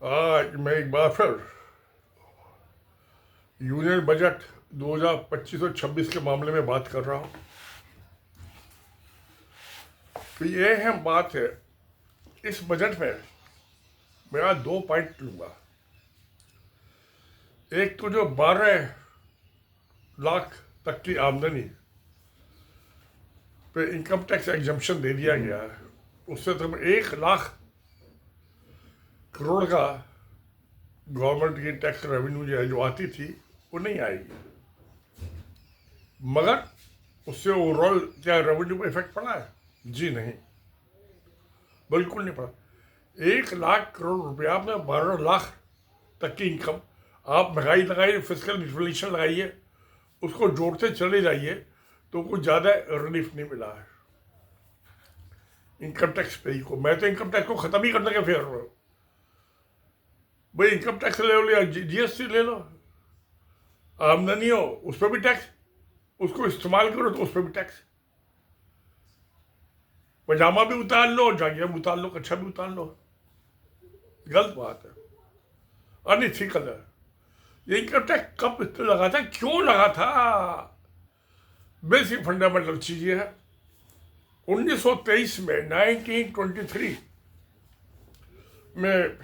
आज मैं एक बार फिर यूनियन बजट 2025 और 26 के मामले में बात कर रहा हूँ। तो ये अहम बात है, इस बजट में मैं आज 2 पॉइंट लूँगा। एक तो जो 12 लाख तक की आमदनी पे इनकम टैक्स एग्जम्पशन दे दिया गया है, उससे तो 1 लाख करोड़ का गवर्नमेंट की टैक्स रेवेन्यू जो आती थी वो नहीं आएगी। मगर उससे ओवरऑल क्या रेवेन्यू पर इफेक्ट पड़ा है? जी नहीं, बिल्कुल नहीं पड़ा। 1 लाख करोड़ रुपया में 12 लाख तक की इनकम, आप महंगाई लगाइए, फिजिकल इन्फ्लेशन लगाइए, उसको जोड़ते चले जाइए तो कुछ ज़्यादा रिलीफ नहीं मिला है इनकम टैक्स पे को। मैं तो इनकम टैक्स को ख़त्म ही करने के फेवर में हूँ। भाई इनकम टैक्स ले लो या जीएसटी ले लो, आमदनी हो उस पर भी टैक्स, उसको इस्तेमाल करो तो उस पर भी टैक्स। पजामा भी उतार लो, जांघिया भी उतार लो, कच्छा भी उतार लो। गलत बात है, अनइथिकल है। ये इनकम टैक्स कब लगा था, क्यों लगा था? बेसिक फंडामेंटल चीज़ें है। 1923 में 1923 में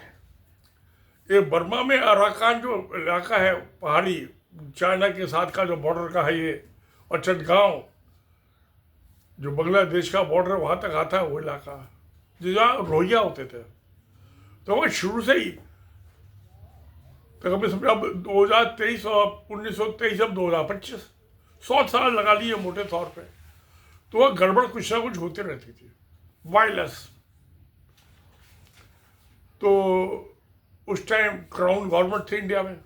ये बर्मा में अराकान जो इलाका है पहाड़ी, चाइना के साथ का जो बॉर्डर का है ये, और चटगांव जो बांग्लादेश का बॉर्डर वहाँ तक आता है, वो इलाका जहाँ रोहिंग्या होते थे। तो वो शुरू से ही तक समझो, अब 2023 और 1923, अब 2025, 100 साल लगा लिए मोटे तौर पे। तो वह गड़बड़ कुछ ना कुछ होती रहती थी, वायलेंस। तो उस टाइम क्राउन गवर्नमेंट थी इंडिया में।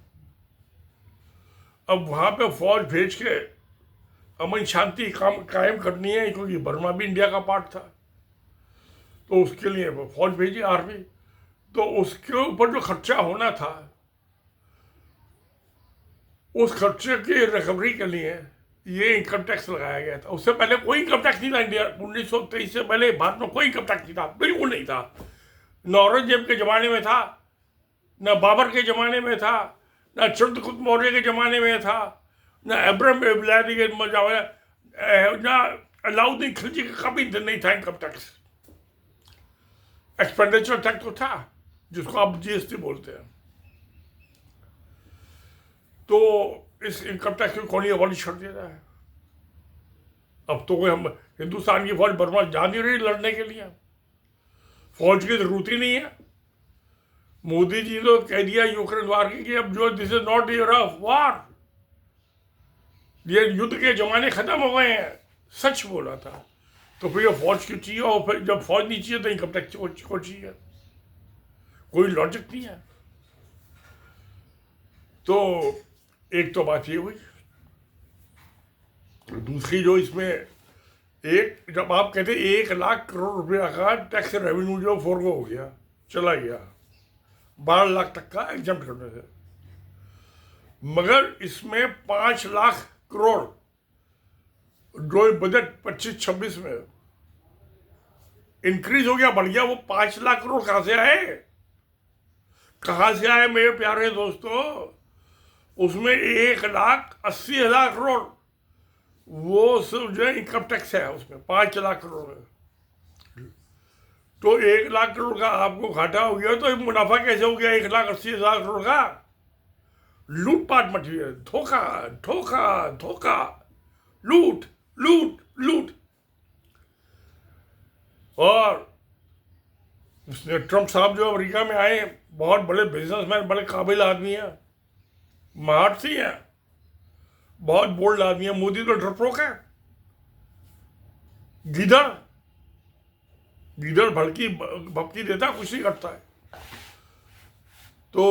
अब वहाँ पे फौज भेज के अमन शांति कायम करनी है, क्योंकि बर्मा भी इंडिया का पार्ट था। तो उसके लिए वो फौज भेजी, आर्मी। तो उसके ऊपर जो खर्चा होना था, उस खर्चे की रिकवरी के लिए ये इनकम टैक्स लगाया गया था। उससे पहले कोई इनकम टैक्स नहीं था इंडिया। 1923 से पहले भारत में कोई इनकम टैक्स नहीं था, बिल्कुल नहीं था। न औरंगजेब के ज़माने में था, न बाबर के ज़माने में था, न चंद्रगुप्त मौर्य के ज़माने में था, न अब्राहम इब्लादी के ज़माने, न अलाउद्दीन खिलजी का कभी नहीं था इनकम टैक्स। एक्सपेंडिचर टैक्स तो था, जिसको आप जीएसटी बोलते हैं। तो इस इनकम टैक्स को कौन ही अवॉलिश कर दिया है? अब तो कोई हम हिंदुस्तान की फौज बर्मा जा नहीं रही लड़ने के लिए, फौज की जरूरत ही नहीं है। मोदी जी ने कह दिया यूक्रेन वार की कि अब जो this is not year of war, ये युद्ध के जमाने खत्म हो गए हैं। सच बोला था। तो फिर ये फौज क्यों चाहिए? और फिर जब फौज नहीं चाहिए तो इनकम टैक्स को चाहिए? कोई लॉजिक नहीं है। तो एक तो बात ये हुई। दूसरी जो इसमें, एक जब आप कहते 1 लाख करोड़ रुपया का टैक्स रेवेन्यू जो फोरगो हो गया, चला गया 12 लाख तक का एग्जाम करने से, मगर इसमें 5 लाख करोड़ जो बजट 25-26 में इंक्रीज हो गया, बढ़ गया। वो 5 लाख करोड़ कहां से आए? कहां से आए मेरे प्यारे दोस्तों? उसमें 1,80,000 करोड़ वो सिर्फ जो है इनकम टैक्स है, उसमें 5 लाख करोड़ है। तो 1 लाख करोड़ का आपको घाटा हो गया, तो मुनाफा कैसे हो गया 1,80,000 करोड़ का? लूटपाट मची है, धोखा धोखा धोखा, लूट लूट लूट। और उसने ट्रम्प साहब जो अमेरिका में आए, बहुत बड़े बिजनेसमैन, बड़े काबिल आदमी हैं, महारथी हैं, बहुत बोल्ड आदमी है। मोदी तो डरपोक है, गिदड़ गिदड़ भड़की भपकी देता, कुछ नहीं करता है। तो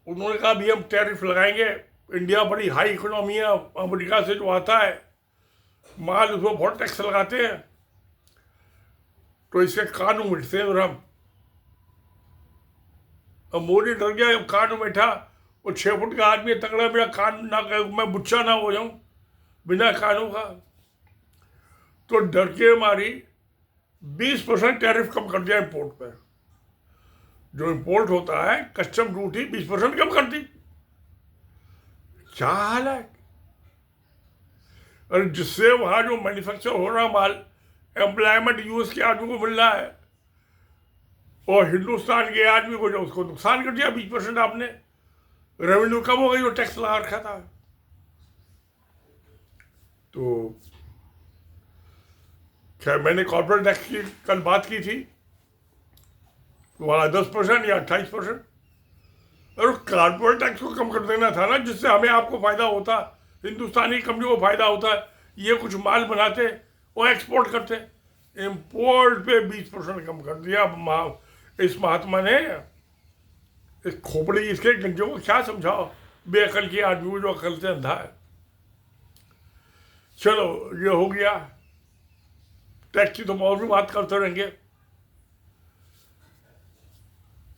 उन्होंने कहा भी हम टैरिफ लगाएंगे, इंडिया बड़ी हाई इकोनॉमी है, अमेरिका से जो आता है माल उसको बहुत टैक्स लगाते हैं, तो इसके कानून बैठते हैं। और हम, अब मोदी डर गया, कानून बैठा। वो 6 फुट का आदमी तगड़ा, मेरा कान ना, मैं बुच्चा ना हो जाऊं बिना कानून का। तो डर के मारी 20% टैरिफ कम कर दिया इम्पोर्ट पर। जो इंपोर्ट होता है कस्टम ड्यूटी 20% कम कर दी। क्या हाल है? और जिससे वहां जो मैन्युफैक्चर हो रहा माल, एम्प्लॉयमेंट यूएस के आदमी को मिल रहा है, और हिंदुस्तान के आदमी को जो उसको नुकसान कर दिया 20% आपने, रेवेन्यू कम हो गई जो टैक्स लगा रखा था। तो खैर मैंने कॉर्पोरेट टैक्स की कल बात की थी, वहां 10% या 28%, और कॉर्पोरेट टैक्स को कम कर देना था ना, जिससे हमें आपको फायदा होता, हिंदुस्तानी कंपनी को फायदा होता। ये कुछ माल बनाते और एक्सपोर्ट करते, इंपोर्ट पे 20% कम कर दिया। इस महात्मा ने, इस खोपड़ी इसके गंजों को क्या समझाओ, बेअकल की आदमी को जो अकल से अंधा है। चलो ये हो गया, टैक्स की तो और भी बात करते रहेंगे।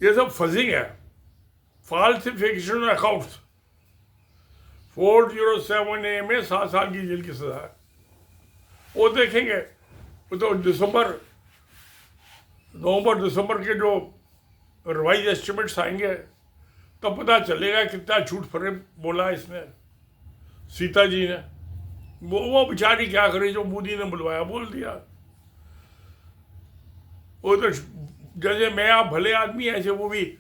ये सब फजिंग है, फाल्सिफिकेशन अकाउंट्स। 407A में 7 साल की जेल की सजा है। वो देखेंगे, वो तो नवंबर दिसंबर के जो रिवाइज एस्टिमेट्स आएंगे तब पता चलेगा कितना झूठ फरे बोला इसने, सीता जी ने। वो बेचारी क्या करे, जो मोदी ने बुलवाया बोल दिया। वो तो जैसे मैं आप भले आदमी ऐसे वो भी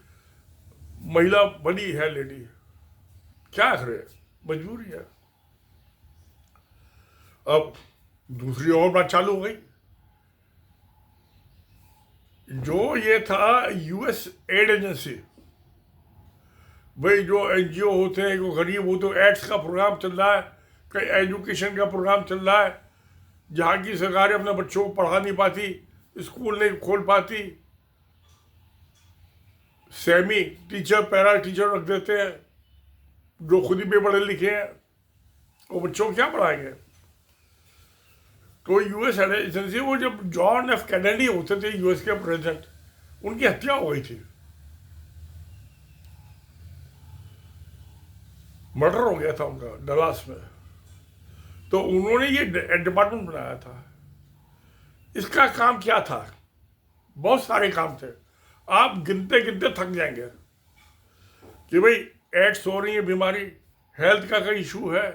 महिला बड़ी है लेडी, क्या करे, मजबूरी है। अब दूसरी और बात चालू हो गई। जो ये था यूएस एड एजेंसी, भाई जो एनजीओ होते हैं, जो गरीब होते हैं, एड्स का प्रोग्राम चल रहा है, कई एजुकेशन का प्रोग्राम चल रहा है, जहाँ की सरकारें अपने बच्चों को पढ़ा नहीं पाती, स्कूल नहीं खोल पाती, सेमी टीचर पैरा टीचर रख देते हैं जो खुद ही पढ़े लिखे हैं, वो बच्चों को क्या पढ़ाएंगे। तो यूएस एजेंसी, वो जब जॉन एफ कैनेडी होते थे यूएस के प्रेसिडेंट, उनकी हत्या हो गई थी, मर्डर हो गया था उनका डलास में। तो उन्होंने ये डिपार्टमेंट बनाया था। इसका काम क्या था? बहुत सारे काम थे, आप गिनते गिनते थक जाएंगे कि भाई एड्स हो रही है, बीमारी, हेल्थ का कोई इशू है,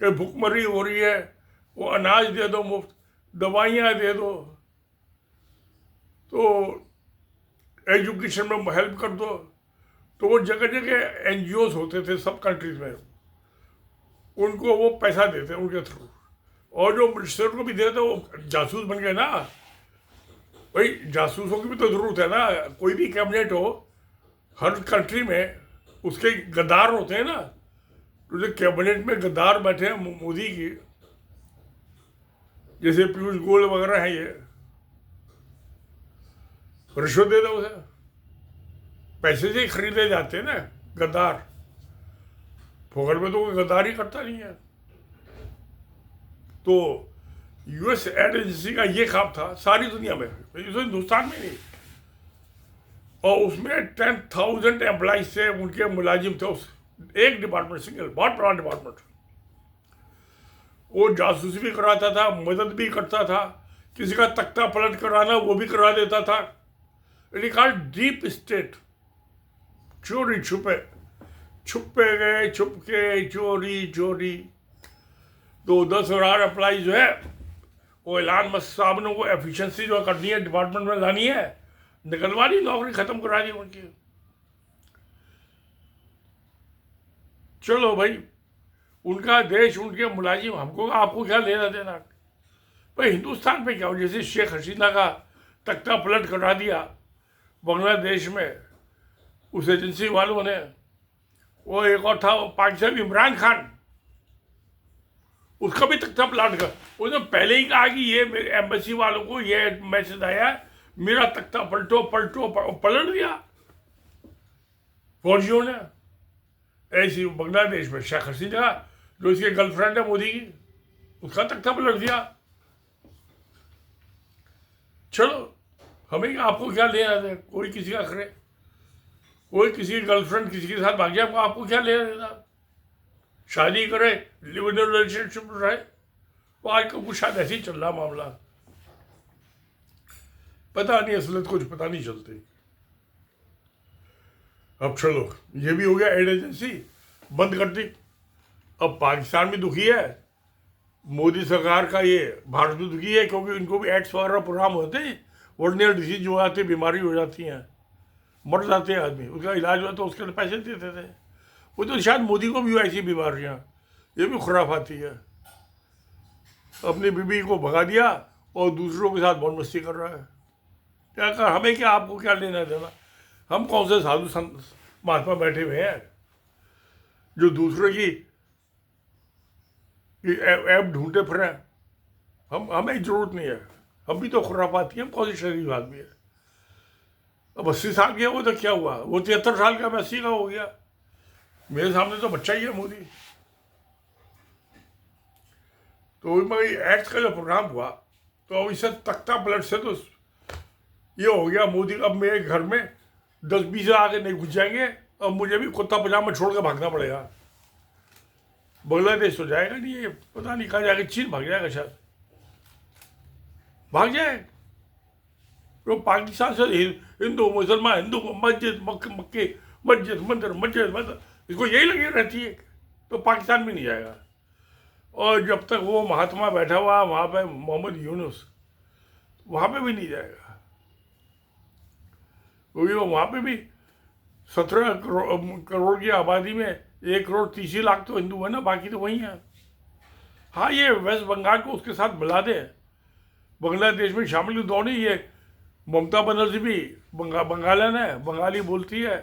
कि भूखमरी हो रही है, वो अनाज दे दो मुफ्त, दवाइयाँ दे दो, तो एजुकेशन में हेल्प कर दो। तो वो जगह जगह एनजीओज होते थे सब कंट्रीज में, उनको वो पैसा देते उनके थ्रू, और जो मिनिस्टर को भी देते वो जासूस बन गए ना। भाई जासूसों की भी तो जरूरत है ना, कोई भी कैबिनेट हो हर कंट्री में, उसके गद्दार होते हैं ना। तो जो कैबिनेट में गद्दार बैठे हैं मोदी की, जैसे पीयूष गोयल वगैरह हैं, ये रिश्वत दे दो उसे, पैसे से ही खरीदे जाते हैं ना गद्दार, फोकट में तो कोई गद्दारी करता नहीं है। तो यूएस एड एजेंसी का ये काम था सारी दुनिया में, हिंदुस्तान में नहीं। और उसमें 10,000 एम्प्लॉइज थे, उनके मुलाजिम थे उस एक डिपार्टमेंट, सिंगल, बहुत बड़ा डिपार्टमेंट। वो जासूसी भी कराता था, मदद भी करता था, किसी का तख्ता पलट कराना वो भी करा देता था। Called deep state. चोरी छुपे गए, छुप के चोरी चोरी। तो 10,000 एम्प्लॉइज जो है, वो एलान मस्क साहब ने वो एफिशिएंसी जो करनी है डिपार्टमेंट में लानी है, निकलवा दी, नौकरी खत्म करा दी उनकी। चलो भाई, उनका देश, उनके मुलाजिम, हमको आपको क्या लेना देना। भाई हिंदुस्तान पे क्या हो, जैसे शेख हसीना का तख्ता पलट करा दिया बांग्लादेश में उस एजेंसी वालों ने। वो एक और था पाकिस्तान इमरान खान, उसका भी तख्ता पलट कर, उसने पहले ही कहा कि ये मेरे एम्बेसी वालों को ये मैसेज आया, मेरा तख्ता पलटो पलटो, पलट दिया फौजियों ने। ऐसी बांग्लादेश में शेख हसीना, जो इसके गर्लफ्रेंड है मोदी की, उसका तख्ता पलट दिया। चलो हमें आपको क्या लेना दे, कोई किसी का करे, कोई किसी की गर्लफ्रेंड किसी के साथ भाग जाए, आपको क्या लेना देना। शादी करे, लिव इन रिलेशनशिप रहे, तो आजकल कुछ शायद ऐसे ही चल रहा मामला, पता नहीं, असलियत कुछ पता नहीं चलती। अब चलो, ये भी हो गया, एड एजेंसी बंद कर दी। अब पाकिस्तान भी दुखी है, मोदी सरकार का ये भारत भी दुखी है, क्योंकि इनको भी एड्स वगैरह प्रोग्राम होते हैं, वर्नियर डिजीज जो आती है, बीमारी हो जाती हैं, मर जाते हैं आदमी, उसका इलाज हुआ तो उसके लिए पैसे देते थे। वो तो शायद मोदी को भी हो ऐसी बीमारियाँ, ये भी खुराफाती है। अपनी बीवी को भगा दिया और दूसरों के साथ मौज मस्ती कर रहा है। क्या कर, हमें क्या, आपको क्या लेना देना? हम कौन से साधु संत महात्मा बैठे हुए हैं जो दूसरे की ऐप ढूंढते फिरे? हमें जरूरत नहीं है, हम भी तो खुराफाती हैं, कौन सी शरीफ आदमी है। अब 80 साल के वो तो क्या हुआ, वो 73 साल का, मैं 80 का हो गया, मेरे सामने तो बच्चा ही है मोदी। तो भाई एक्ट का जो प्रोग्राम हुआ, तो अब इससे तख्ता पलट से तो ये हो गया, मोदी अब मेरे घर में 10-20 आके नहीं घुस जाएंगे, अब मुझे भी कुत्ता पजामा छोड़ के भागना पड़ेगा। बांग्लादेश तो जाएगा नहीं, ये पता नहीं कहाँ जाएगा, चीन भाग जाएगा शायद, भाग जाए। तो पाकिस्तान से हिंदू मुसलमान, हिंदू मस्जिद, मक्के मस्जिद, मंदिर मस्जिद, मतलब इसको यही लगी रहती है, तो पाकिस्तान भी नहीं जाएगा। और जब तक वो महात्मा बैठा हुआ वहाँ पे, मोहम्मद यूनुस, वहाँ पे भी नहीं जाएगा, क्योंकि वो वहाँ पे भी 17 करोड़ की आबादी में 1,30,00,000 तो हिंदू है ना, बाकी तो वही है। हाँ, ये वेस्ट बंगाल को उसके साथ मिला दे, बांग्लादेश में शामिल दो नहीं, ये ममता बनर्जी भी बंगालन है, बंगाली बोलती है,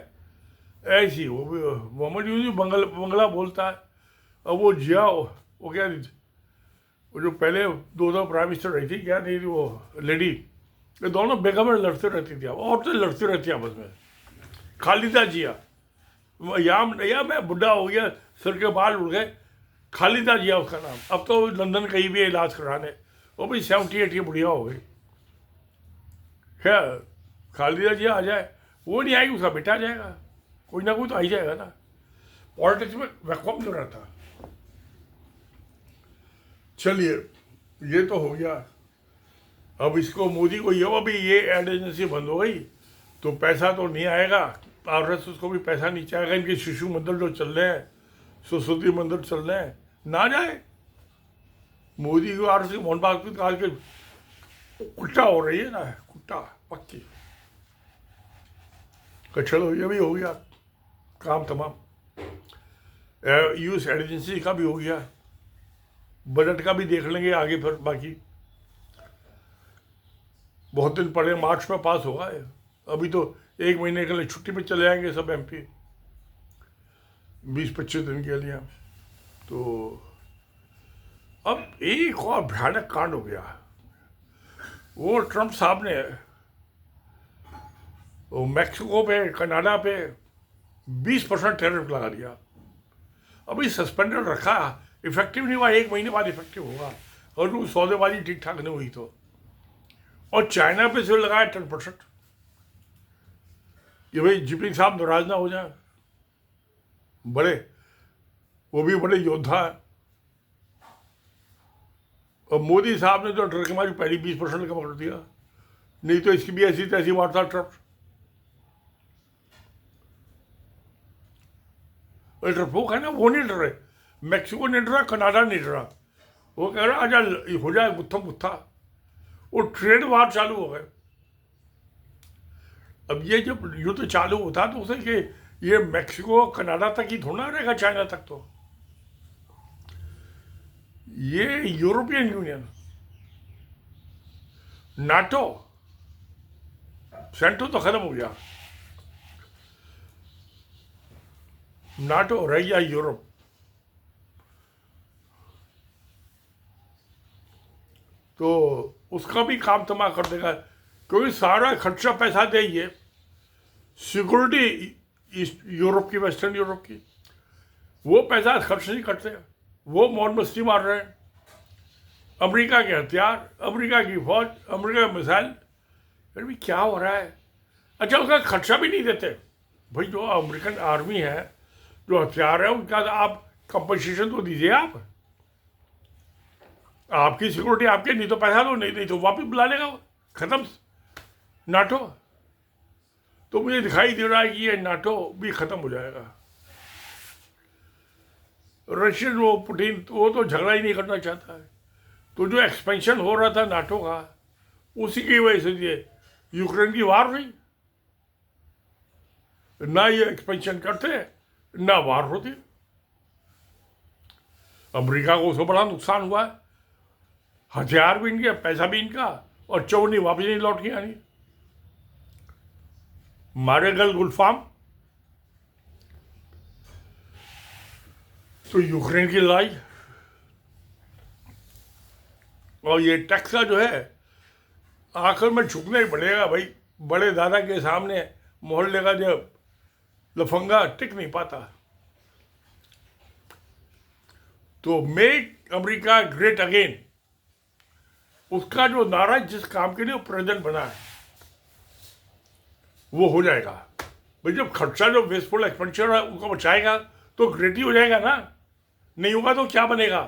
ऐसी वो भी मोहम्मद यूनुस बंगला बोलता है। अब वो जिया, वो क्या, वो जो पहले 2 प्राइम मिनिस्टर रही थी, क्या नहीं थी वो लेडी, ये दोनों बेगमें लड़ते रहती थी, औरतें लड़ती रहती आपस में। खालिदा जिया, या मैं बुढ़ा हो गया, सिर के बाल उड़ गए, खालिदा जिया उसका नाम। अब तो लंदन कहीं भी इलाज कराने, वो भी 78 की बुढ़िया हो गई। खैर, खालिदा जिया आ जाए, वो नहीं आएगी, उसका बेटा आ जाएगा, कोई ना कोई तो आ ही जाएगा ना। पॉलिटिक्स में वैक्यूम नहीं रहता। चलिए, ये तो हो गया। अब इसको मोदी को ये, अभी ये एड एजेंसी बंद हो गई तो पैसा तो नहीं आएगा, आरएस उसको भी पैसा नहीं चाहेगा। इनके शिशु मंदिर जो चल रहे हैं, सरस्वती मंदिर चल रहे हैं, ना जाए। मोदी को आरएस मोहन भागवत काल के कुट्टा हो रही है ना, कुट्टा पक्की। तो चलो, ये भी हो गया काम तमाम। यूएस एड एजेंसी का भी हो गया, बजट का भी देख लेंगे आगे, फिर बाकी बहुत दिन पड़े, मार्च में पास होगा। अभी तो 1 महीने के लिए छुट्टी पे चले जाएंगे सब एमपी, 20-25 दिन के लिए। तो अब एक और भयानक कांड हो गया, वो ट्रंप साहब ने वो मैक्सिको पे, कनाडा पे 20% टैरिफ लगा दिया। अभी सस्पेंडेड रखा, इफेक्टिव नहीं हुआ, 1 महीने बाद इफेक्टिव होगा, और वो सौदेबाजी ठीक ठाक नहीं हुई तो। और चाइना पे से लगाया 10%, कि भाई जिनपिंग साहब नाराज ना हो जाए, बड़े, वो भी बड़े योद्धा है। और मोदी साहब ने तो डर के मारी पहली 20% का पकड़ दिया, नहीं तो इसकी भी ऐसी तैसी मारता ट्रंप। वो है ना, वो नहीं डर रहे, मैक्सिको नहीं डरा, कनाडा नहीं डरा, वो कह रहा आजा हो जाए गुत्था गुत्था। वो ट्रेड वार चालू हो गए। अब ये जब युद्ध चालू होता तो उसे कि ये मैक्सिको कनाडा तक ही थोड़ा रहेगा, चाइना तक तो, ये यूरोपियन यूनियन, नाटो, सेंटो तो खत्म हो गया, नाटो रह गया यूरोप। तो उसका भी काम तमा कर देगा, क्योंकि सारा खर्चा पैसा देंगे सिक्योरिटी ईस्ट यूरोप की, वेस्टर्न यूरोप की, वो पैसा खर्च नहीं करते, वो मौज मस्ती मार रहे हैं। अमेरिका के हथियार, अमेरिका की फौज, अमेरिका के मिसाइल, फिर भी क्या हो रहा है? अच्छा, उसका खर्चा भी नहीं देते भाई। जो अमेरिकन आर्मी है, जो हथियार है, उनका आप कंपनसेशन तो दीजिए। आपकी सिक्योरिटी आपके, नहीं तो पैसा दो, नहीं तो वापस बुला लेगा वो, खत्म नाटो। तो मुझे दिखाई दे रहा है कि ये नाटो भी खत्म हो जाएगा। रशियन वो पुतिन वो तो झगड़ा ही नहीं करना चाहता है। तो जो एक्सपेंशन हो रहा था नाटो का, उसी की वजह से ये यूक्रेन की वार हुई। ना ये एक्सपेंशन करते ना वार होती। अमेरिका को उससे बड़ा नुकसान हुआ है, हथियार भी इनके, पैसा भी इनका, और चौनी वापस नहीं लौट के आनी। मारे गल गुलफाम तो यूक्रेन की लड़ाई, और ये टैक्स का जो है आखिर में झुकना ही पड़ेगा भाई। बड़े दादा के सामने मोहल्ले का जो लफंगा टिक नहीं पाता। तो मेक अमेरिका ग्रेट अगेन, उसका जो नारा जिस काम के लिए प्रेजेंट बना है वो हो जाएगा भाई। जब खर्चा जो वेस्टफुल एक्सपेंडिचर है उनको बचाएगा तो ग्रेट ही हो जाएगा ना, नहीं होगा तो क्या बनेगा।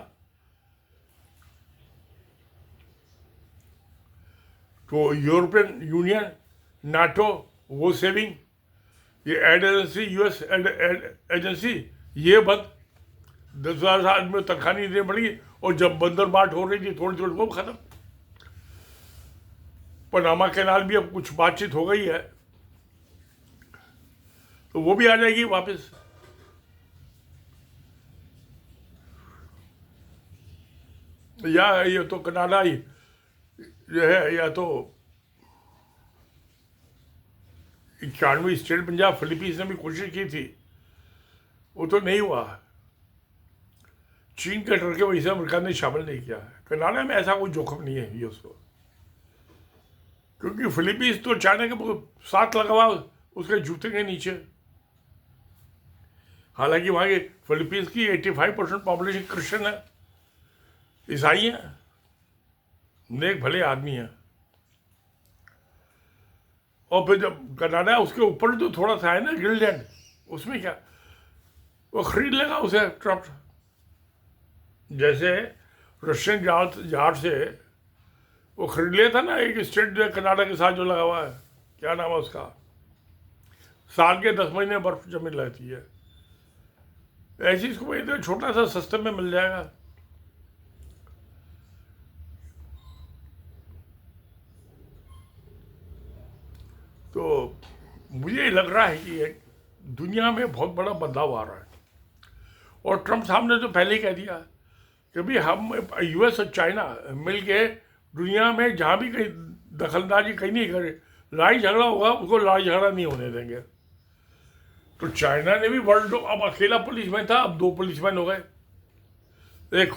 तो यूरोपियन यूनियन, नाटो, वो सेविंग, ये ad agency, US ad agency, ये बंद। 10,000 आदमी तनख्वाह नहीं देनी पड़ेगी। और जब बंदर बाट हो रही थी थोड़ी थोड़ी वो खत्म। पनामा कैनाल भी अब कुछ बातचीत हो गई है, तो वो भी आ जाएगी वापस। या ये तो कनाडा ही जो है, या तो 91 स्टेट पंजाब फिलीपींस ने भी कोशिश की थी, वो तो नहीं हुआ। चीन के डर के वजह से अमेरिका ने शामिल नहीं किया है। कनाडा में ऐसा कोई जोखिम नहीं है यूएस को, क्योंकि फिलीपींस तो चाइना के साथ लगा हुआ उसके जूते के नीचे। हालांकि वहाँ की फिलीपींस की 85% पॉपुलेशन क्रिश्चियन है, ईसाई हैं, नेक भले आदमी हैं। और फिर जब कनाडा उसके ऊपर जो थोड़ा सा है ना ग्रीनलैंड, उसमें क्या वो खरीद लेगा उसे ट्रम्प। जैसे रशियन जहाज से वो खरीद लिया था ना एक स्टेट जो कनाडा के साथ जो लगा हुआ है, क्या नाम है उसका, साल के 10 महीने बर्फ जमीन रहती है। ऐसी इसको इधर छोटा सा सस्ते में मिल जाएगा। तो मुझे लग रहा है कि दुनिया में बहुत बड़ा बदलाव आ रहा है। और ट्रम्प साहब ने तो पहले ही कह दिया कि भाई हम यूएस और चाइना मिल के दुनिया में जहाँ भी कहीं दखलंदाजी कहीं नहीं करे, लड़ाई झगड़ा होगा उसको लड़ाई झगड़ा नहीं होने देंगे। तो चाइना ने भी वर्ल्ड, अब अकेला पुलिसमैन था, अब 2 पुलिसमैन हो गए, एक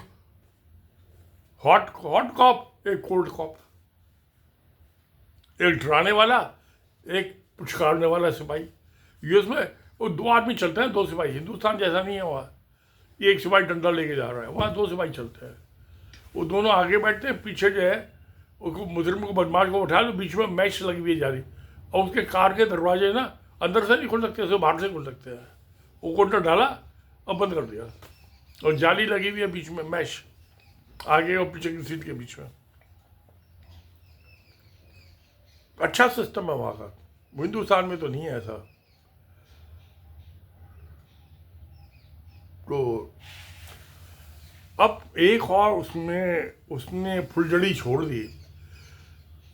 हॉट कॉप, एक कोल्ड कॉप, एक डराने वाला, एक पुचकारने वाला सिपाही। यूएस में वो 2 आदमी चलते हैं, 2 सिपाही। हिंदुस्तान जैसा नहीं है वहाँ, एक सिपाही डंडा लेके जा रहा है, वहाँ 2 सिपाही चलते हैं। वो दोनों आगे बैठते हैं, पीछे जो है उसको मुजरिम को, बदमाश को उठा लो, बीच में मैच लगी हुई है जारी, और उसके कार के दरवाजे ना अंदर से नहीं खुल सकते, उसे बाहर से खुल सकते हैं। वो कोटा डाला और बंद कर दिया, और जाली लगी हुई है बीच में, मैश आगे और पीछे की सीट के बीच में। अच्छा सिस्टम है वहाँ का, हिंदुस्तान में तो नहीं है ऐसा। तो अब एक और उसने फुलझड़ी छोड़ दी,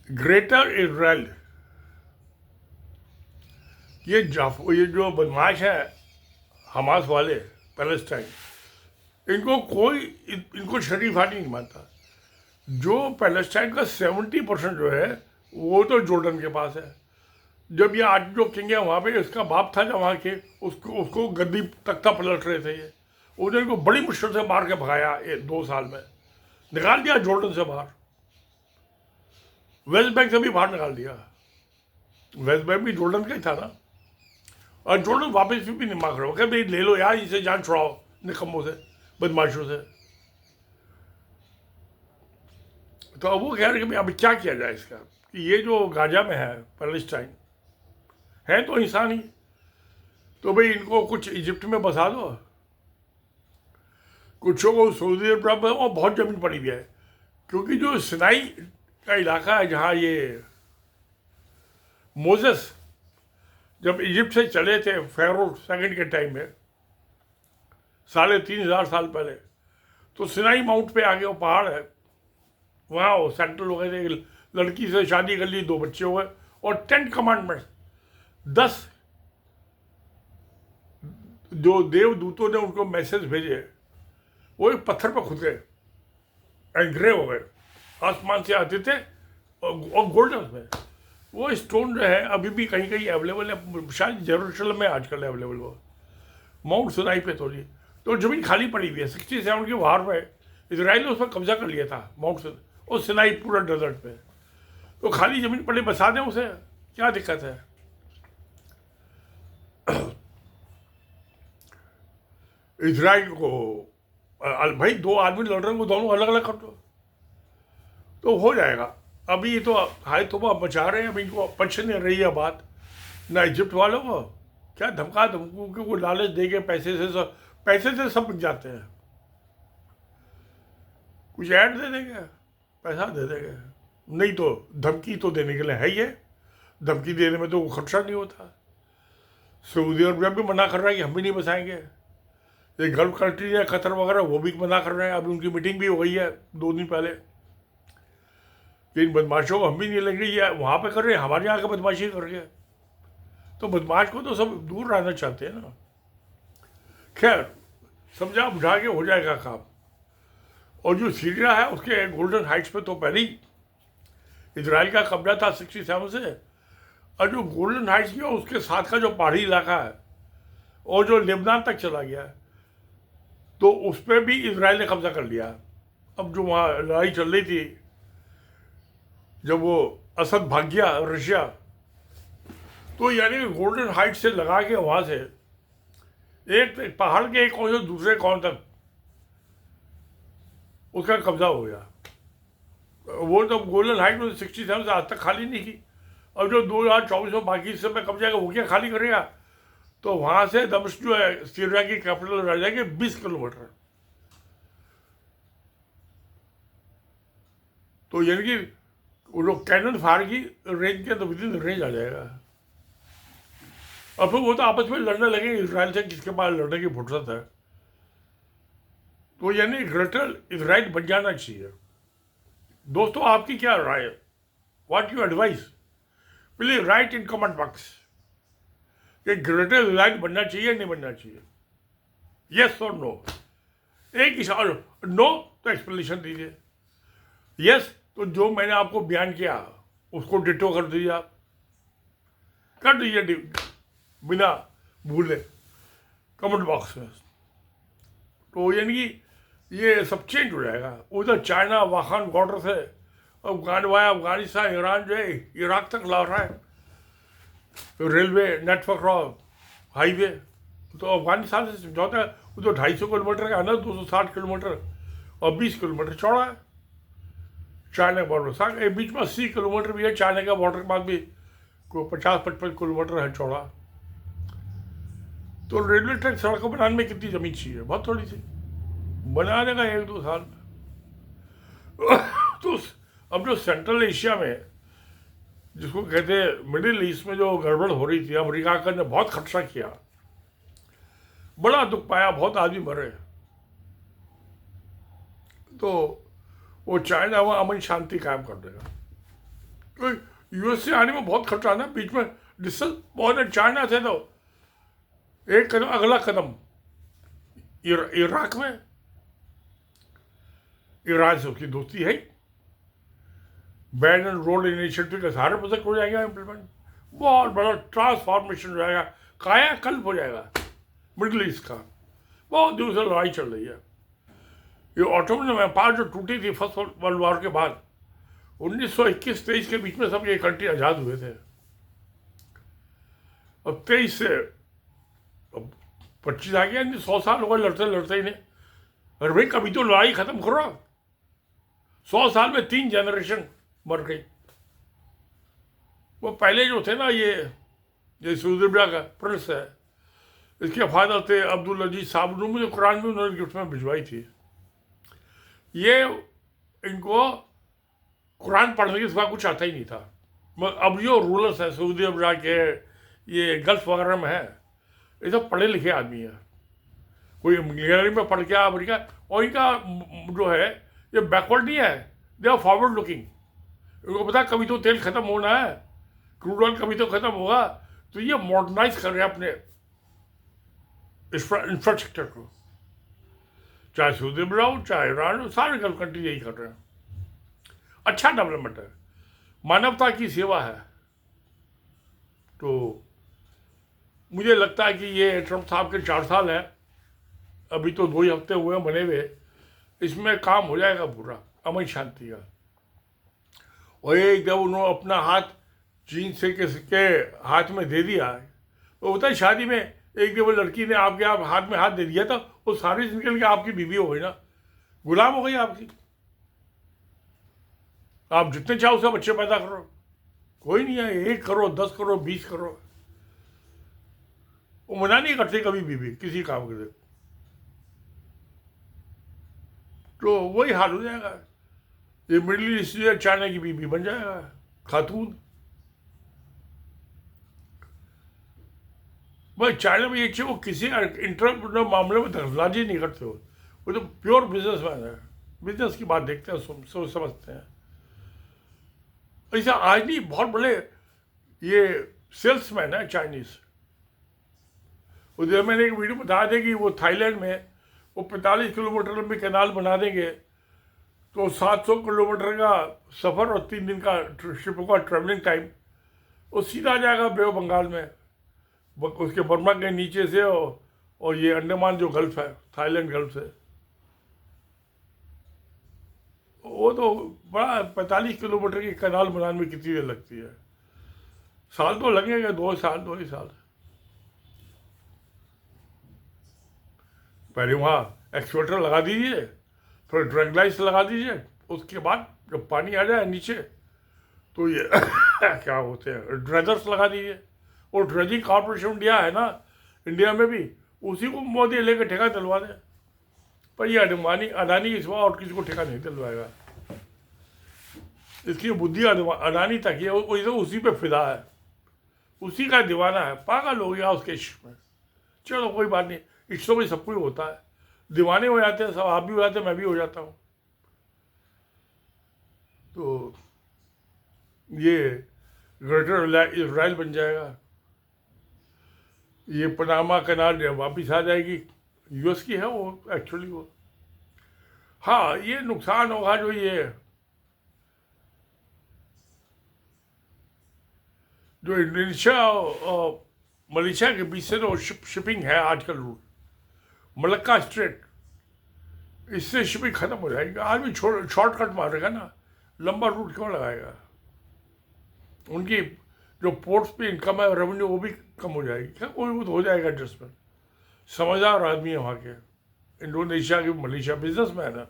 ग्रेटर इजराइल। ये जो बदमाश है हमास वाले पैलेस्टाइन, इनको शरीफ हाटी नहीं मानता। जो पैलेस्टाइन का 70% जो है वो तो जॉर्डन के पास है। जब ये आज जो किंग है वहाँ पे इसका बाप था, जब वहाँ के उसको गद्दी तख्ता पलट रहे थे ये, उन्होंने इनको बड़ी मुश्किल से मार के भगाया, 2 साल में निकाल दिया जॉर्डन से बाहर। वेस्ट बैंक से भी बाहर निकाल दिया, वेस्ट बैंक भी जॉर्डन का ही था ना। और जॉर्डन वापस भी नहीं मांग रहे हो, क्या भाई ले लो यार, इसे जान छुड़ाओ निकम्मों से, बदमाशों से। तो अब वो कह रहे कि भाई अब क्या किया जाए इसका, कि ये जो गाजा में है पैलेस्टाइन है तो इंसान ही, तो भाई इनको कुछ इजिप्ट में बसा दो, कुछों को सऊदी अरब में, और बहुत ज़मीन पड़ी हुई है। क्योंकि जो सिनाई का इलाका है जहाँ ये मोसेस जब इजिप्ट से चले थे फेरो सेकंड के टाइम में 3,500 साल पहले, तो सिनाई माउंट पे आगे वो पहाड़ है, वहाँ वो सेंट्रल हो गए थे, लड़की से शादी कर ली, 2 बच्चे हो गए, और 10 कमांडमेंट्स 10 जो देवदूतों ने उनको मैसेज भेजे वो एक पत्थर पर खुद गए, एंग्रेव हो गए, आसमान से आते थे और गोल्डन में। वो स्टोन जो है अभी भी कहीं कहीं अवेलेबल है, शायद जेरूसलम में आजकल अवेलेबल हो, माउंट सिनाई पे थोड़ी तो ज़मीन खाली पड़ी हुई है। 67 की वार में इसराइल ने उस पर कब्जा कर लिया था, माउंट सिनाई और सिनाई पूरा डेजर्ट पे, तो खाली ज़मीन पड़ी, बसा दें उसे, क्या दिक्कत है। इसराइल को भाई 2 आदमी लड़ रहे हैं, वो दोनों अलग अलग कर दो तो हो जाएगा। अभी ये तो हाय तोबा बचा रहे हैं, अभी इनको पछ नहीं रही है बात ना इजिप्ट वालों को, क्या धमका धमकू के वो लालच देके पैसे से सब बिक जाते हैं। कुछ ऐड दे देंगे, पैसा दे देंगे, नहीं तो धमकी तो देने के लिए है ही है, धमकी देने में तो वो खर्चा नहीं होता। सऊदी अरब भी मना कर रहा है कि हम भी नहीं बसाएंगे, ये गल्फ कंट्री है कतर वगैरह वो भी मना कर रहे हैं। अभी उनकी मीटिंग भी हो गई है 2 दिन पहले कि इन बदमाशों को हम भी नहीं लेंगे, ये वहाँ पे कर रहे हैं, हमारे यहाँ के बदमाशी कर रहे हैं, तो बदमाश को तो सब दूर रहना चाहते हैं ना। खैर समझा बुझा के हो जाएगा काम। और जो सीरिया है उसके गोल्डन हाइट्स पे तो पहले ही इजराइल का कब्जा था 67 से, और जो गोल्डन हाइट्स की उसके साथ का जो पहाड़ी इलाका है और जो लेबनान तक चला गया है, तो उस पर भी इजराइल ने कब्जा कर लिया। अब जो वहाँ लड़ाई चल रही थी, जब वो असद भाग गया रशिया, तो यानी गोल्डन हाइट से लगा के वहाँ से एक पहाड़ के एक कोने से दूसरे कोने तक उसका कब्जा हो गया। वो तो गोल्डन हाइट में 67 से आज तक खाली नहीं की। अब जो 2024 में बाकी हिस्से में कब्जा वो क्या खाली करेगा, तो वहाँ से दमिश्क जो है सीरिया की कैपिटल रह जाएगी 20 किलोमीटर। तो यानी कि वो लोग कैनन फायर की रेंज के तो विदिन रेंज आ जाएगा, और फिर वो तो आपस में लड़ने लगे इसराइल से, किसके पास लड़ने की फुर्सत है। तो यानी ग्रेटर इसराइल बन जाना चाहिए। दोस्तों आपकी क्या राय है, what you advice, please right in comment box कि ग्रेटर इसराइल बनना चाहिए नहीं बनना चाहिए, यस और नो। एक इशारा, नो तो एक्सप्लेनेशन दीजिए, यस तो जो मैंने आपको बयान किया उसको डिटो कर दीजिए, आप कर दीजिए बिना भूले कमेंट बॉक्स में। तो यानी कि ये सब चेंज हो जाएगा। उधर चाइना वाखान बॉर्डर से अफगानिस्तान ईरान जो है इराक तक ला रहा है, तो रेलवे नेटवर्क हाईवे, तो अफगानिस्तान से समझौता है, वो तो 250 किलोमीटर का अंदर 260 किलोमीटर और 20 किलोमीटर चौड़ा है चाइना का बॉर्डर। बीच में 80 किलोमीटर भी है, चाइना का बॉर्डर के बाद भी कोई 50-55 किलोमीटर है चौड़ा। तो रेलवे ट्रैक सड़कों बनाने में कितनी जमीन चाहिए, बहुत थोड़ी सी, बना देगा 1-2 साल में। तो अब जो सेंट्रल एशिया में जिसको कहते हैं मिडिल ईस्ट में जो गड़बड़ हो रही थी, अमेरिका ने बहुत खर्चा किया, बड़ा दुख पाया, बहुत आदमी मरे, तो वो चाइना वहाँ अमन शांति कायम कर देगा। तो यूएस से आने में बहुत खर्चा ना, बीच में डिस्टेंस बहुत है चाइना से, तो एक कदम अगला कदम इराक में, ईरान से उसकी दोस्ती है, बैंड एंड रोड इनिशिएटिव के सारे प्रोजेक्ट हो जाएगा इम्प्लीमेंट, बहुत बड़ा ट्रांसफॉर्मेशन हो जाएगा, कायाकल्प हो जाएगा मिडिल ईस्ट का। बहुत दिनों से लड़ाई चल रही है। ये ऑटोमन व्यापार जो टूटी थी फर्स्ट वर्ल्ड वॉर के बाद 1921-23 के बीच में सब ये कंट्री आज़ाद हुए थे, अब 23 से 25 आ गया, 100 साल हो गए लड़ते लड़ते ही नहीं। अरे भाई कभी तो लड़ाई खत्म करो, 100 साल में 3 जनरेशन मर गई। वो पहले जो थे ना, ये सऊदी अरब का प्रिंस है, इसके फादर थे अब्दुल अजीज साहब, मुझे कुरान भी उन्होंने गिफ्ट में भिजवाई थी। ये इनको कुरान पढ़ने के सिवा कुछ आता ही नहीं था, मगर अब जो रूलर्स हैं सऊदी अरब के, ये गल्फ वगैरह में है, ये सब पढ़े लिखे आदमी है। कोई इंजीनियरिंग में पढ़ के अमेरिका, और इनका जो है ये बैकवर्ड नहीं है, दे आर फॉरवर्ड लुकिंग। इनको पता है कभी तो तेल खत्म होना है, क्रूड ऑयल कभी तो खत्म होगा, तो ये मॉडर्नाइज कर रहे हैं अपने इंफ्रास्ट्रक्चर को। चाहे सऊदी में रहो, चाहे ईरान हो, सारे गल्फ कंट्री यही कर रहे हैं। अच्छा डेवलपमेंट है, मानवता की सेवा है। तो मुझे लगता है कि ये ट्रम्प साहब के 4 साल हैं, अभी तो 2 ही हफ्ते हुए हैं बने हुए, इसमें काम हो जाएगा पूरा अमन शांति का। और एक जब उन्होंने अपना हाथ चीन से के हाथ में दे दिया, तो होता है शादी में एक जब वो लड़की ने आपके हाथ में हाथ दे दिया था, वो सारी निकल के आपकी बीवी हो गई ना, गुलाम हो गई आपकी। आप जितने चाहो उससे बच्चे पैदा करो, कोई नहीं है 1 करो 10 करो 20 करो, वो मना नहीं करते कभी बीवी किसी काम के लिए। तो वही हाल हो जाएगा, ये मिडिल ईस्ट या चाइना की बीवी बन जाएगा खातून। भाई चाइना में ये वो किसी इंटर मामले में दखलंदाजी नहीं करते हो, वो तो प्योर बिजनेसमैन है, बिजनेस की बात देखते हैं, सोच समझते हैं। ऐसा आज नहीं, बहुत बड़े ये सेल्समैन है चाइनीज। उधर मैंने एक वीडियो बताया था कि वो थाईलैंड में वो 45 किलोमीटर लंबी कैनाल बना देंगे, तो 700 किलोमीटर का सफ़र और 3 दिन का शिप का ट्रेवलिंग टाइम, वो सीधा जाएगा बे ऑफ बंगाल में, उसके बर्मा के नीचे से, और ये अंडमान जो गल्फ है थाईलैंड गल्फ से, वो तो बड़ा 45 किलोमीटर की कैनाल बनाने में कितनी देर लगती है, साल तो लगेगा, 2 ही साल। पहले वहाँ एक्सवेटर लगा दीजिए, फिर ड्रग लाइट्स लगा दीजिए, उसके बाद जब पानी आ जाए नीचे तो ये क्या होते हैं ड्रेजर्स लगा दीजिए। और ड्रेजिंग कॉर्पोरेशन इंडिया है ना, इंडिया में भी उसी को मोदी लेकर ठेका दिलवा दे, पर ये अडानी के सिवा और किसी को ठेका नहीं दिलवाएगा। इसकी बुद्धि अडानी तक है, उसी पे फिदा है, उसी का दीवाना है, पागल हो गया उसके इश्क में। चलो कोई बात नहीं, इश्क में सब कुछ होता है, दीवाने हो जाते हैं सब, आप भी हो जाते हैं, मैं भी हो जाता हूँ। तो ये ग्रेटर इजराइल बन जाएगा, ये पनामा कनाल वापिस आ जाएगी, यूएस की है वो एक्चुअली वो। हाँ ये नुकसान होगा जो इंडोनेशिया और मलेशिया के बीच से तो शिपिंग है आजकल रूट, मलक्का स्ट्रेट, इससे शिपिंग खत्म हो जाएगी। आदमी शॉर्टकट मारेगा ना, लंबा रूट क्यों लगाएगा। उनकी जो पोर्ट्स पे इनकम है रेवेन्यू वो भी कम हो जाएगी, क्या कोई हो जाएगा एडजस्टमेंट। समझदार आदमी है वहाँ के, इंडोनेशिया के मलेशिया बिजनेसमैन है,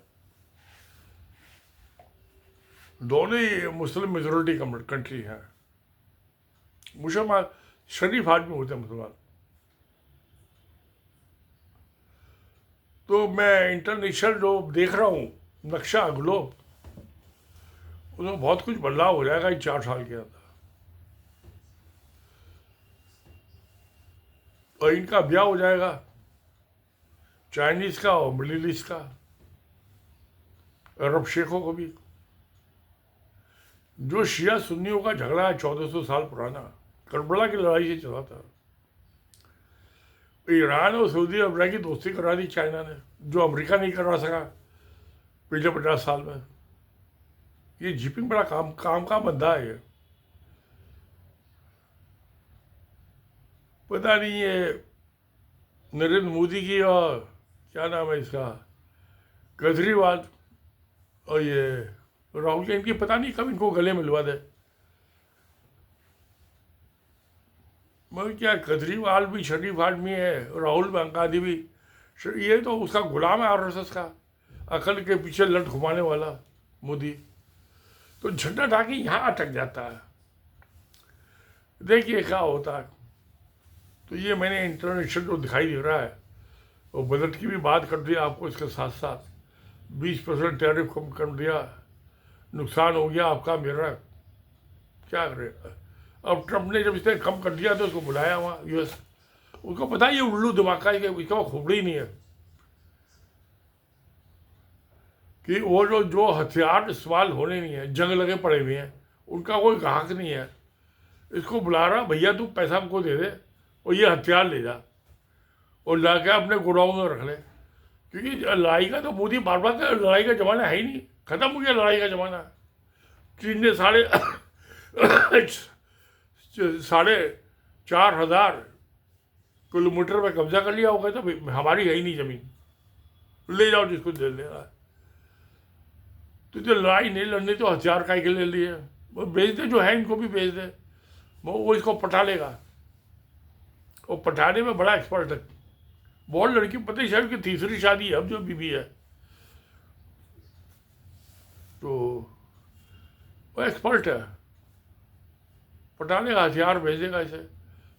दोनों ही मुस्लिम मेजोरिटी कंट्री हैं। मुसलमान शरीफ आदमी होते हैं मुसलमान। तो मैं इंटरनेशनल जो देख रहा हूँ नक्शा ग्लोब, उसमें बहुत कुछ बदलाव हो जाएगा इन 4 साल के अंदर। और इनका ब्याह हो जाएगा चाइनीज का और मिडिल ईस्ट का, अरब शेखों को भी। जो शिया सुन्नियों का झगड़ा है 1400 साल पुराना, करबला की लड़ाई से चला था। ईरान और सऊदी अरब की दोस्ती करा दी चाइना ने, जो अमेरिका नहीं करवा सका पिछले 50 साल में। ये जिपिंग बड़ा काम का बंदा है ये। पता नहीं ये नरेंद्र मोदी की और क्या नाम है इसका केजरीवाल और ये राहुल की, इनकी पता नहीं कब इनको गले मिलवा दे। मगर क्या केजरीवाल भी शरीफ आदमी है, राहुल गांधी भी, ये तो उसका गुलाम है आरएसएस का, अकल के पीछे लट घुमाने वाला मोदी। तो झंडा ढाके यहाँ अटक जाता है। देखिए क्या होता है। तो ये मैंने इंटरनेशनल जो दिखाई दे रहा है, और बजट की भी बात कर दिया आपको, इसके साथ साथ 20% टैरिफ कर दिया, नुकसान हो गया आपका मेरा, क्या करेगा। अब ट्रम्प ने जब इसने कम कर दिया तो उसको बुलाया वहाँ यूएस। उसको पता है ये उल्लू दिमाग का है कि इसका खोपड़ी नहीं है कि वो जो हथियार इस्तेमाल होने नहीं है, जंग लगे पड़े हुए हैं, उनका कोई ग्राहक नहीं है। इसको बुला रहा, भैया तू पैसा हमको दे दे और ये हथियार ले जा और ला के अपने गोडाउन में रख ले, क्योंकि लड़ाई का तो मोदी बार बार का लड़ाई का ज़माना है ही नहीं, ख़त्म हो गया लड़ाई का ज़माना। चीन ने 4,500 किलोमीटर में कब्जा कर लिया होगा, तो हमारी है ही नहीं ज़मीन, ले जाओ जिसको दे देगा। तो जो लड़ाई नहीं लड़नी तो हथियार काय के ले लिए, वो बेच दे, जो है इनको भी बेच दे, वो इसको पटा लेगा। वो पटाने में बड़ा एक्सपर्ट है, बहुत लड़की, पता ही शायद की तीसरी शादी है अब जो बीबी है, तो वो एक्सपर्ट है, पटाने का हथियार भेज देगा इसे।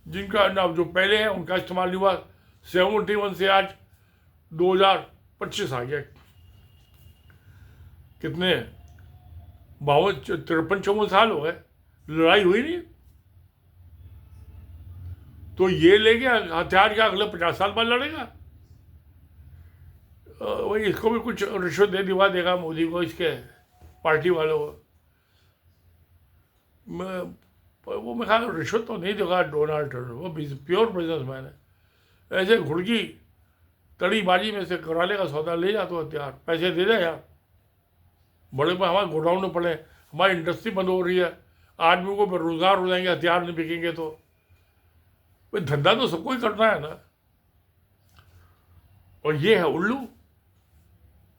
जिनका ना जो पहले है उनका इस्तेमाल नहीं हुआ, 71 से आज 2025 आ गया, कितने 53-54 साल हो गए, लड़ाई हुई नहीं। तो ये ले गया हथियार, क्या अगले 50 साल बाद लड़ेगा? वही इसको भी कुछ रिश्वत दे दिवा देगा मोदी को, इसके पार्टी वालों को। वो मैं ख्याल रिश्वत तो नहीं देगा डोनाल्ड ट्रम्प, वो प्योर बिजनेसमैन है। ऐसे घुड़की तड़ीबाजी में से करा लेगा सौदा, ले जा तो हथियार, पैसे दे दे यार। बड़े में हमारे गोडाउन में पड़े, हमारी इंडस्ट्री बंद हो रही है, आदमी को बेरोजगार हो जाएंगे, हथियार नहीं बिकेंगे तो। भाई धंधा तो सबको ही करना है ना। और ये है उल्लू,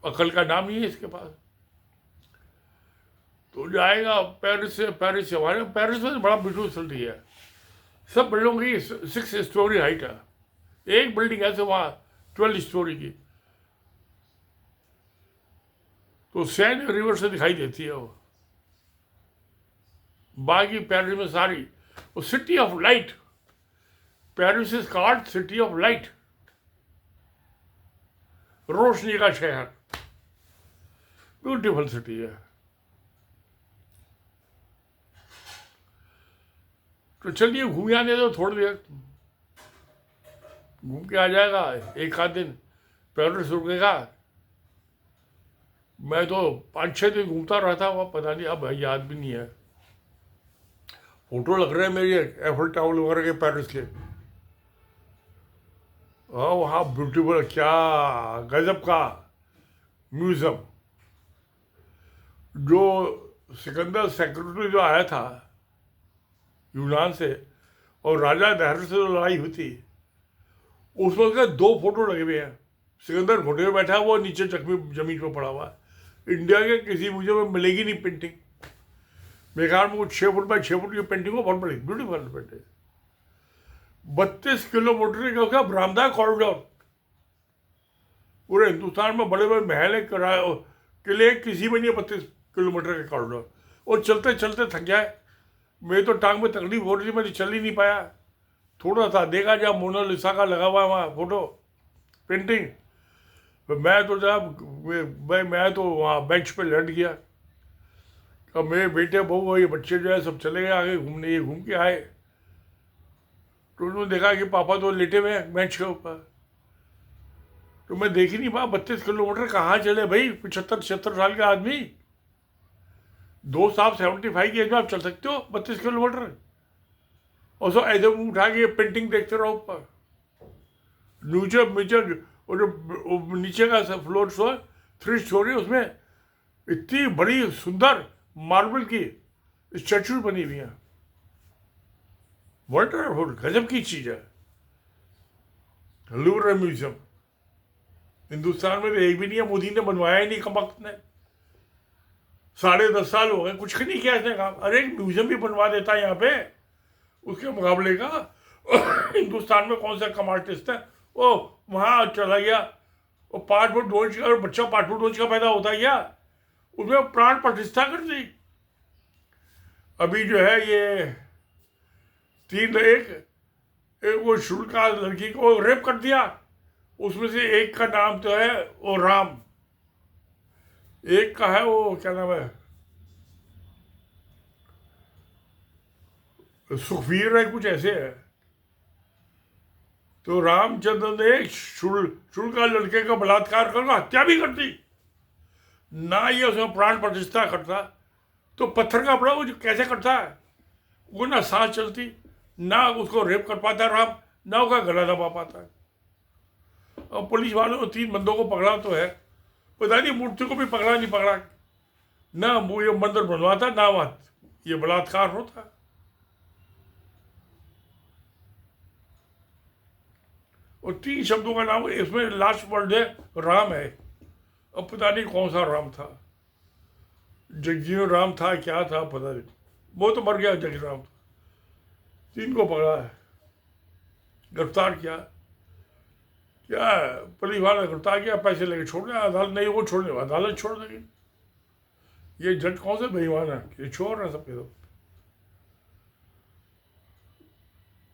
अकल का नाम ही है इसके पास। तो जाएगा पेरिस से, हमारे पेरिस में बड़ा ब्यूटीफुल सिटी है, सब बिल्डिंगों की 6 स्टोरी हाइट है, एक बिल्डिंग ऐसे वहाँ 12 स्टोरी की, तो सैन रिवर से दिखाई देती है वो। बाकी पेरिस में सारी वो city of light, Paris is called city of light, रोशनी का शहर, ब्यूटीफुल सिटी है। तो चलिए घूम आने दो, थोड़ी देर घूम के आ जाएगा, एक आध दिन पेरिस रुकेगा। मैं तो 5-6 दिन घूमता रहता हुआ, पता नहीं अब याद भी नहीं है। फोटो लग रहे हैं मेरी एफिल टावर वगैरह के पेरिस के। हाँ वहाँ ब्यूटीफुल, क्या गजब का म्यूजियम। जो सिकंदर सेक्रेटरी जो आया था यूनान से और राजा दहर से जो लड़ाई हुई थी, उसमें उसके 2 फोटो लगे हुए हैं। सिकंदर घोड़े में बैठा है, वो नीचे जख्मी जमीन पर पड़ा हुआ है। इंडिया के किसी म्यूजियम में मिलेगी नहीं पेंटिंग, मेरे ख्याल में कुछ 6 फुट बाय 6 फुट की पेंटिंग हो, बहुत बड़ी ब्यूटीफुल पेंटिंग। 32 किलोमीटर का क्या बरामदा कॉरिडोर, पूरे हिंदुस्तान में बड़े बड़े महल किले किसी में नहीं है 32 किलोमीटर का कॉरिडोर। और चलते चलते थक जाए, मेरी तो टांग में तकलीफ हो रही थी, मैं चल ही नहीं पाया। थोड़ा सा देखा जहाँ मोनालिसा का लगा हुआ है वहाँ फोटो पेंटिंग, मैं तो वहाँ बेंच पे लेट गया। अब मेरे बेटे बहू ये बच्चे जो है सब चले गए आगे घूमने, ये घूम के आए तो उन्होंने देखा कि पापा तो लेटे हुए हैं बेंच के ऊपर। तो मैं देख ही नहीं पाया 32 किलोमीटर कहाँ चले भाई, 75-76 साल का आदमी, दोस्त आप 75 की एज में आप चल सकते हो 32 किलोमीटर? और सो ऐसे उठा के पेंटिंग देखते रहो ऊपर, नीचे और जो नीचे का फ्लोर 3 स्टोरी, उसमें इतनी बड़ी सुंदर मार्बल की स्टैचू बनी हुई है, वंडरफुल, गजब की चीज है। लूवर म्यूजियम हिंदुस्तान में तो एक भी नहीं है, मोदी ने बनवाया ही नहीं, कमबख्त ने। 10.5 साल हो गए, कुछ नहीं किया इसने काम। अरे एक म्यूजियम भी बनवा देता है यहाँ पे, उसके मुकाबले का हिंदुस्तान में कौन सा कम आर्टिस्ट है, वो वहाँ चला गया, वो 5 फुट 2 इंच का बच्चा 5 फुट 2 इंच का पैदा होता है क्या, उसमें प्राण प्रतिष्ठा कर दी। अभी जो है ये 3 एक वो शुरू का लड़की को रेप कर दिया, उसमें से एक का नाम तो है वो राम, एक का है वो क्या नाम है, सुखवीर है कुछ ऐसे है। तो रामचंद्र ने शुल का लड़के का बलात्कार करके हत्या भी कर दी, ना ये उसमें प्राण प्रतिष्ठा करता तो पत्थर का बड़ा वो जो कैसे करता है, वो ना सांस चलती, ना उसको रेप कर पाता राम, ना उसका गला दबा पाता है। और पुलिस वालों ने 3 बंदों को पकड़ा तो है, पता नहीं मूर्ति को भी पकड़ा नहीं पकड़ा, ना वो ये मंदिर बनवाता ना वहाँ ये बलात्कार होता। और 3 शब्दों का नाम इसमें लास्ट वर्ड है राम है। अब पता नहीं कौन सा राम था, जगजीवन राम था क्या था पता नहीं, वो तो मर गया जगजीवन राम था। 3 को पकड़ा है, गिरफ्तार किया, क्या पुलिस वाला गिरफ्तार किया, पैसे लेके छोड़ दिया, अदालत नहीं वो छोड़ने, अदालत छोड़ देगी। ये जज कौन से बेईमान है, ये छोड़ रहे सबके सब।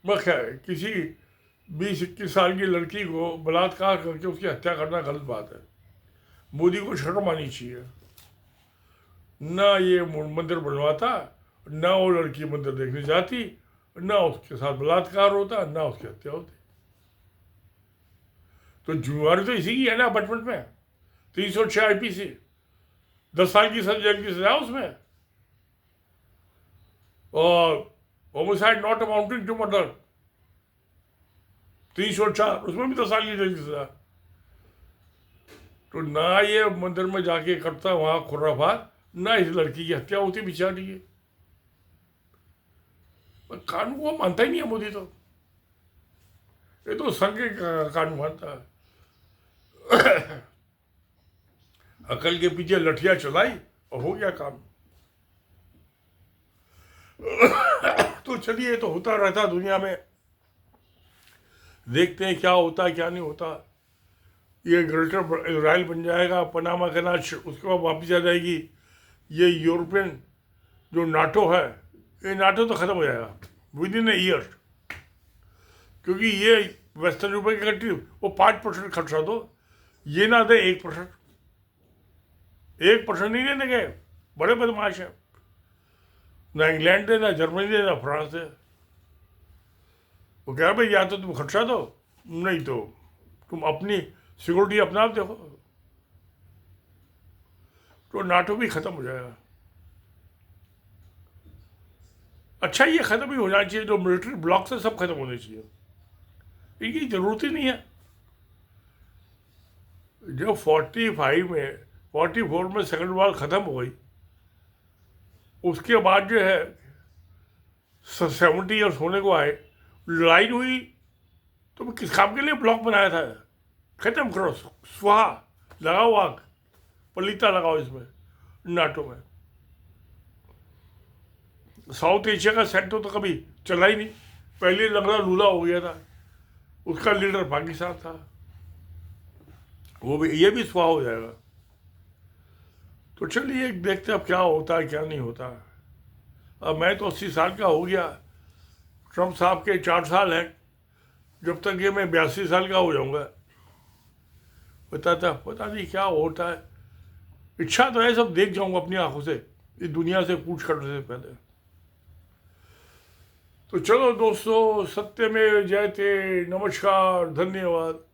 मत है किसी 20-21 साल की लड़की को बलात्कार करके उसकी हत्या करना गलत बात है। मोदी को शर्म आनी चाहिए। ना ये मंदिर बनवाता, ना वो लड़की मंदिर देखने जाती, ना उसके साथ बलात्कार होता, ना उसकी हत्या होती। तो जिम्मेवारी तो इसी की है ना। बचपन में 306 IPC 10 साल की जेल की सजा उसमें, और homicide not amounting to murder 304 उसमें भी 10 साल की जेल की सजा। तो ना ये मंदिर में जाके करता वहां खुर्राफात, ना इस लड़की की हत्या होती बेचारी की। कानून को मानता ही नहीं है मोदी, तो ये तो संघ के कानून मानता है। अकल के पीछे लठियां चलाई और हो गया काम। तो चलिए, तो होता रहता दुनिया में, देखते हैं क्या होता है क्या नहीं होता। ये ग्रेटर इजराइल बन जाएगा, पनामा कैनाल उसके बाद वापस आ जाएगी। ये यूरोपियन जो नाटो है, ये नाटो तो ख़त्म हो जाएगा विद इन ए ईयर, क्योंकि ये वेस्टर्न यूरोप की कंट्री वो 5% खर्चा दो, ये ना दे 1%। 1% नहीं देने के, बड़े बदमाश हैं। ना इंग्लैंड दे, ना जर्मनी दे, ना फ्रांस दे। वो कह भाई या तो तुम खर्चा दो, नहीं तो तुम अपनी सिक्योरिटी अपना आप देखो। तो नाटो भी खत्म हो जाएगा। अच्छा, ये खत्म ही हो जाना चाहिए, जो मिलिट्री ब्लॉक से सब खत्म होने चाहिए, इनकी जरूरत ही नहीं है। जो 44 में सेकंड वॉर खत्म हो गई, उसके बाद जो है 70 ईयर्स होने को आए, लड़ाई हुई, तो किस काम के लिए ब्लॉक बनाया था? खत्म करो, स्वाहा, लगाओ आग, पलीता लगाओ इसमें नाटो में। साउथ एशिया का सेंटर तो कभी चला ही नहीं, पहले लंगड़ा लूला हो गया था, उसका लीडर पाकिस्तान था, वो भी, ये भी स्वाहा हो जाएगा। तो चलिए देखते हैं अब क्या होता है क्या नहीं होता। अब मैं तो 80 साल का हो गया, ट्रम्प साहब के 4 साल हैं, जब तक ये मैं 82 साल का हो जाऊंगा। पता नहीं क्या होता है। इच्छा तो है सब देख जाऊंगा अपनी आंखों से, इस दुनिया से कूच करने से पहले। तो चलो दोस्तों, सत्य में जयते, नमस्कार, धन्यवाद।